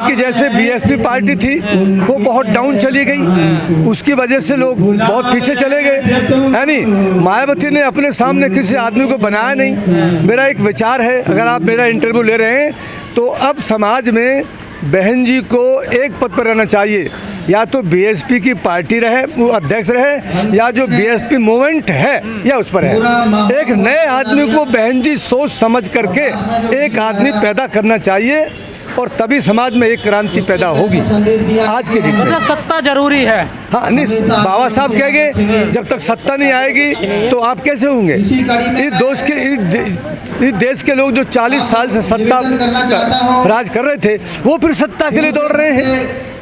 कि जैसे BSP party थी वो बहुत डाउन चली गई, उसकी वजह से लोग बहुत पीछे चले गए, है नहीं। मायावती ने अपने सामने किसी आदमी को बनाया नहीं। मेरा एक विचार है, अगर आप मेरा इंटरव्यू ले रहे हैं तो अब समाज में बहन जी को एक पद पर रहना चाहिए, या तो बीएसपी की पार्टी रहे, वो अध्यक्ष रहे, या जो बीएसपी मूवमेंट है या उस पर है। एक नए आदमी को बहन जी सोच समझ करके एक आदमी पैदा करना चाहिए और तभी समाज में एक क्रांति पैदा होगी। आज के दिन मतलब सत्ता जरूरी है। हाँ नहीं, बाबा साहब कहेंगे जब तक सत्ता नहीं आएगी तो आप कैसे होंगे। इस देश के लोग जो 40 साल से सत्ता राज कर रहे थे वो फिर सत्ता के लिए दौड़ रहे हैं।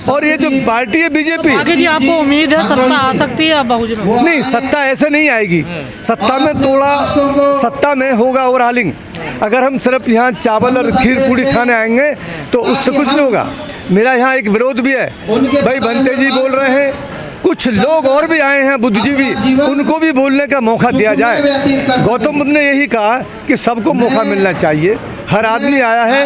और ये जो पार्टी है बीजेपी, आगे जी आपको उम्मीद है सत्ता आ सकती है बहुजन? नहीं, सत्ता ऐसे नहीं आएगी। सत्ता में थोड़ा सत्ता में होगा ओवरऑलिंग। अगर हम सिर्फ यहाँ चावल और खीर पूड़ी खाने आएंगे तो उससे कुछ नहीं होगा। मेरा यहाँ एक विरोध भी है, भाई बनते जी बोल रहे हैं, कुछ लोग और भी आए हैं बुद्धिजीवी, उनको भी बोलने का मौका दिया जाए। गौतम बुद्ध ने यही कहा कि सबको मौका मिलना चाहिए। हर आदमी आया है,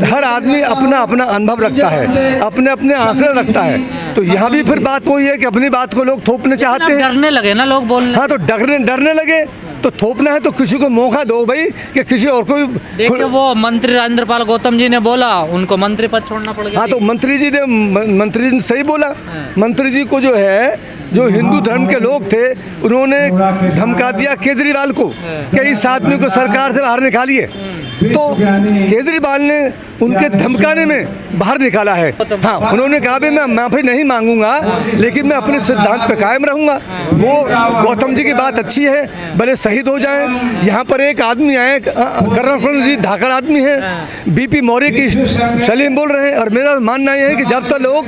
हर आदमी अपना अपना अनुभव रखता है, अपने अपने आंकड़े रखता है। तो यहाँ भी फिर बात वही है कि अपनी बात को लोग थोपने चाहते हैं। डरने लगे ना लोग बोलने। हाँ, तो डरने लगे तो थोपना है तो किसी को मौका दो भाई, कि किसी और को भी। देखिए वो मंत्री राजेंद्रपाल गौतम जी ने बोला उनको मंत्री पद छोड़ना पड़ गया। हाँ, तो मंत्री जी ने सही बोला। मंत्री जी को जो है, जो हिंदू धर्म के लोग थे, उन्होंने धमका दिया केजरीवाल को कि इस आदमी को सरकार से बाहर निकालिए। तो केजरीवाल ने उनके धमकाने में बाहर निकाला है। हाँ, उन्होंने कहा भी मैं माफ़ी नहीं मांगूंगा, लेकिन मैं अपने सिद्धांत पे कायम रहूंगा। वो गौतम जी की बात अच्छी है, भले शहीद हो जाएं। यहाँ पर एक आदमी आए, करण जी धाकड़ आदमी है, बीपी मौर्य की सलीम बोल रहे हैं। और मेरा मानना यह है कि जब तक लोग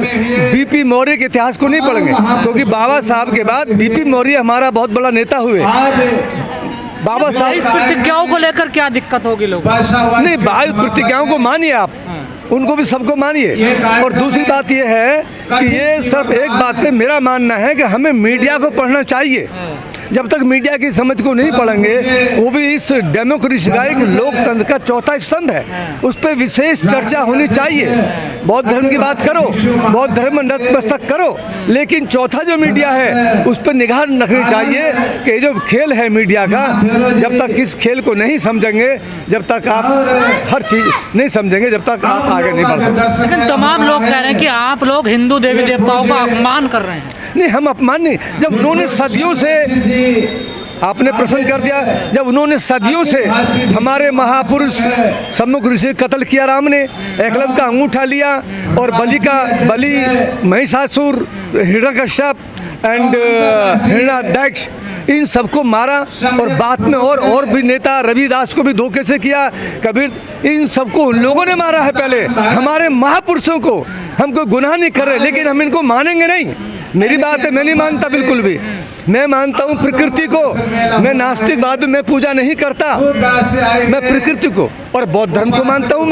बीपी मौर्य के इतिहास को नहीं पढ़ेंगे, क्योंकि बाबा साहब के बाद बीपी मौर्य हमारा बहुत बड़ा नेता हुए। बाबा साहब इस प्रतिज्ञाओं को लेकर क्या दिक्कत होगी लोगों को? नहीं, बाहर प्रतिज्ञाओं को मानिए आप, उनको भी सबको मानिए। और दूसरी बात ये है कि ये सब एक बात पे मेरा मानना है कि हमें मीडिया को पढ़ना चाहिए। जब तक मीडिया की समझ को नहीं पढ़ेंगे, वो भी इस डेमोक्रेसी का एक लोकतंत्र का चौथा स्तंभ है, उस पर विशेष चर्चा होनी चाहिए। बौद्ध धर्म की बात करो, बौद्ध धर्म नतमस्तक करो, लेकिन चौथा जो मीडिया है उस पर निगाह रखनी चाहिए कि जो खेल है मीडिया का, जब तक इस खेल को नहीं समझेंगे, जब तक आप हर चीज़ नहीं समझेंगे, जब तक आप आगे नहीं बढ़ सकते। लेकिन तमाम लोग कह रहे हैं कि आप लोग हिंदू देवी देवताओं का अपमान कर रहे हैं। नहीं, हम अपमान नहीं, जब उन्होंने सदियों से, आपने प्रश्न कर दिया, जब उन्होंने सदियों से हमारे महापुरुष सम्मुख ऋषि कत्ल किया, राम ने एकलव्य का अंगूठा लिया और बलि महिषासुर, हिरण्यकश्यप एंड हिरण्याध्यक्ष, इन सबको मारा। और बाद में और भी नेता रविदास को भी धोखे से किया, कबीर, इन सबको उन लोगों ने मारा है पहले, हमारे महापुरुषों को। हम कोई गुनाह नहीं कर रहे, लेकिन हम इनको मानेंगे नहीं। मेरी बात है, मैं नहीं मानता बिल्कुल भी। मैं मानता हूँ प्रकृति को, मैं नास्तिकवाद में पूजा नहीं करता, मैं प्रकृति को और बौद्ध धर्म को मानता हूँ।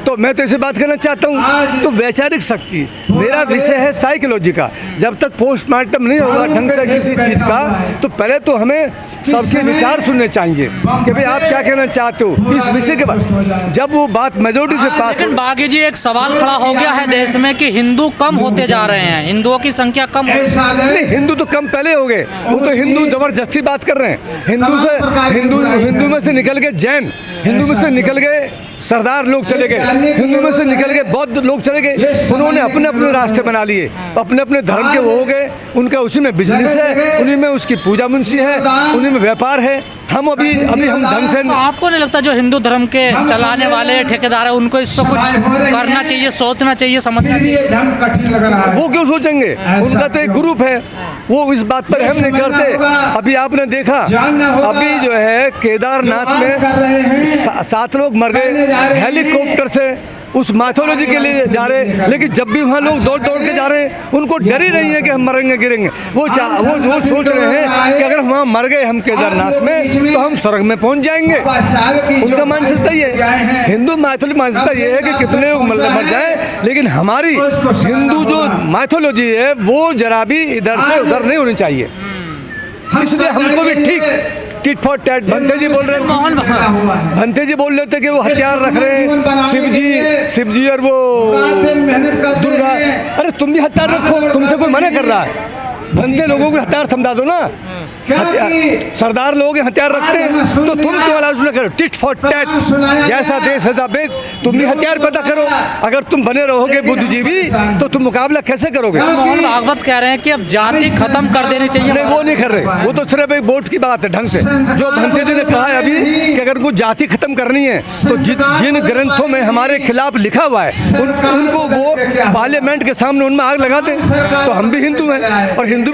तो मैं तो इसे बात करना चाहता हूँ। तो वैचारिक शक्ति मेरा विषय है साइकोलॉजी का। जब तक पोस्टमार्टम नहीं होगा ढंग से किसी चीज़ का, तो पहले तो हमें सबके विचार सुनने चाहिए कि भाई आप क्या कहना चाहते हो इस विषय के बाद। जब वो बात मेजोरिटी से पास। लेकिन बागी जी, एक सवाल खड़ा हो गया है देश में कि हिंदू कम होते जा रहे हैं, हिंदुओं की संख्या कम। नहीं, हिंदू तो कम पहले हो गए, वो तो हिंदू जबरदस्ती बात कर रहे हैं। हिंदू में से निकल गए जैन, हिंदू में से निकल गए सरदार लोग चले गए, हिंदू में से निकल गए बौद्ध लोग चले गए। उन्होंने अपने अपने रास्ते बना लिए, अपने अपने धर्म के वो हो गए, उनका उसी में बिजनेस है, उन्हीं में उसकी पूजा मुंशी है, उन्हीं में व्यापार है। हम अभी हम ढंग से। आपको नहीं लगता जो हिंदू धर्म के चलाने वाले ठेकेदार है उनको इस पर कुछ करना चाहिए, सोचना चाहिए, समझना चाहिए? वो क्यों सोचेंगे, उनका तो एक ग्रुप है, वो इस बात पर हम नहीं करते। अभी आपने देखा, अभी जो है केदारनाथ में 7 लोग मर गए हेलीकॉप्टर से, उस माइथोलॉजी के लिए जा रहे हैं, लेकिन जब भी वहाँ लोग दौड़ के जा रहे हैं, उनको डर ही नहीं है कि हम मरेंगे गिरेंगे। वो सोच रहे हैं कि अगर हम वहाँ मर गए हम केदारनाथ में तो हम स्वर्ग में पहुँच जाएंगे। उनका मानसिकता ये है। हिंदू माइथोलॉजी मानसिकता ये है कि कितने लोग मर जाए, लेकिन हमारी हिंदू जो माइथोलॉजी है वो जरा भी इधर से उधर नहीं होनी चाहिए। इसलिए हमको भी टिट फॉर टैट। भंते जी बोल रहे मोहन हैं, भंते जी बोल रहे थे कि वो हथियार रख रहे हैं, शिव जी और वो दुर्गा। अरे तुम भी हथियार रखो, तुमसे कोई मना कर रहा है? भंते लोगों के हथियार थमदा दो ना। सरदार लोग हथियार रखते हैं तो तुम क्यों आलोचना करो? टिट फॉर टैट, जैसा देश वैसा बेच। तुम भी हथियार पैदा करो। अगर तुम बने रहोगे बुद्धिजीवी तो तुम मुकाबला कैसे करोगे? मोहन भागवत कह रहे हैं कि अब जाति खत्म कर देनी चाहिए। नहीं, वो नहीं कर रहे, वो तो सिर्फ एक वोट की बात है ढंग से। जो भंते जी ने कहा है अभी कि अगर कोई जाति खत्म करनी है तो जिन ग्रंथों में हमारे खिलाफ लिखा हुआ है उनको वो पार्लियामेंट के सामने उनमें आग लगा दें। तो हम भी हिंदू हैं, और हिंदू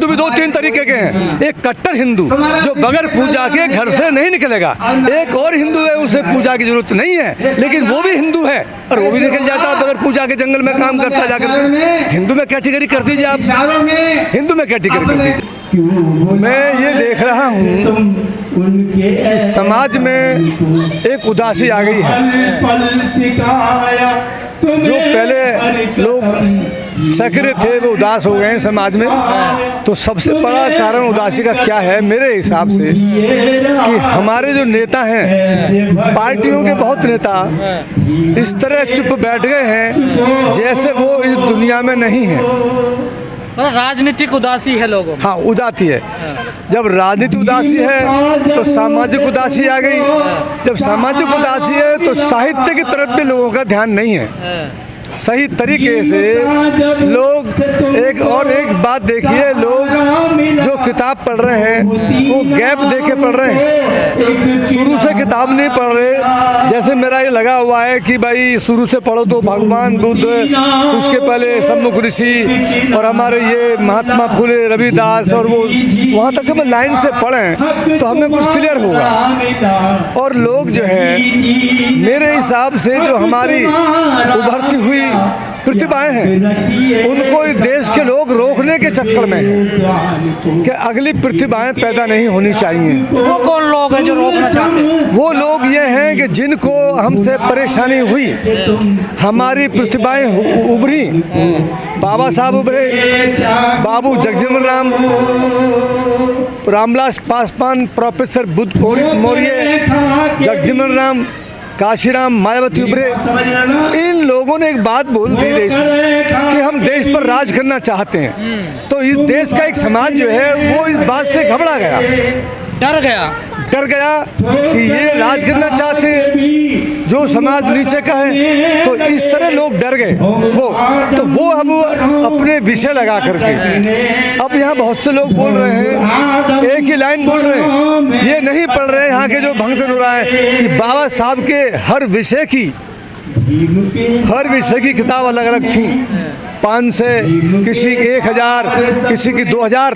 भी दो तीन तरीके के हैं। एक कट्टर हिंदू जो बगैर पूजा के घर से नहीं निकलेगा, एक और हिंदू है उसे पूजा की जरूरत नहीं है लेकिन वो भी हिंदू है और वो भी निकल जाता है बगैर पूजा के, जंगल में काम करता जाकर। हिंदू में कैटेगरी कर दीजिए आप, हिंदू में कैटेगरी कर दीजिए। मैं ये देख रहा हूँ कि समाज में एक उदासी आ गई है। जो पहले लोग सक्रिय थे वो उदास हो गए हैं समाज में। तो सबसे बड़ा कारण उदासी का क्या है मेरे हिसाब से, कि हमारे जो नेता हैं, पार्टियों के बहुत नेता इस तरह चुप बैठ गए हैं जैसे वो इस दुनिया में नहीं है। राजनीतिक उदासी है लोगों में। हाँ, उदासी है। जब राजनीति उदासी है तो सामाजिक उदासी आ गई। जब सामाजिक उदासी है तो साहित्य की तरफ भी लोगों का ध्यान नहीं है सही तरीके से। लोग एक बात देखिए, लोग जो किताब पढ़ रहे हैं वो गैप दे के पढ़ रहे हैं, शुरू से किताब नहीं पढ़ रहे। जैसे मेरा ये लगा हुआ है कि भाई शुरू से पढ़ो तो भगवान बुद्ध, उसके पहले सम्मुख ऋषि और हमारे ये महात्मा फुले, रविदास, और वो वहाँ तक हम लाइन से पढ़ें तो हमें कुछ क्लियर होगा। और लोग जो है मेरे हिसाब से जो हमारी उभरती हुई प्रतिभाएं हैं उनको इस देश के लोग रोकने के चक्कर में हैं कि अगली प्रतिभाएं पैदा नहीं होनी चाहिए। वो कौन लोग हैं जो रोकना चाहते हैं? वो लोग ये हैं कि जिनको हमसे परेशानी हुई, हमारी प्रतिभाएं उभरी। बाबा साहब उभरे, बाबू जगजीवन राम, रामविलास पासवान, प्रोफेसर बुद्ध मौर्य, जगजीवन राम, काशीराम, मायावती उभरे। इन लोगों ने एक बात बोल दी देश में कि हम देश पर राज करना चाहते हैं। तो इस देश का एक समाज जो है वो इस बात से घबरा गया, डर गया कि ये राज करना चाहते हैं, जो समाज नीचे का है। तो इस तरह लोग डर गए। वो अब अपने विषय लगा करके अब यहाँ बहुत से लोग बोल रहे हैं, एक ही लाइन बोल रहे हैं, ये नहीं पढ़ रहे यहाँ के जो भंगचन हो रहा है कि बाबा साहब के हर विषय की किताब अलग अलग थी। 5 से किसी की 1000, किसी की 2000।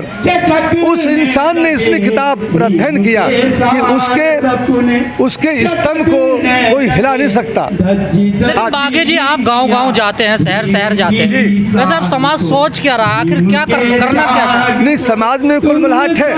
उस इंसान ने इसलिए किताब पर अध्ययन किया कि उसके स्तंभ को कोई हिला नहीं सकता। बागे जी, आप गांव-गांव जाते हैं, शहर जाते हैं, वैसे आप समाज सोच क्या रहा, आखिर क्या करना क्या चाहते हैं? नहीं, समाज में कुल मिलाहट है।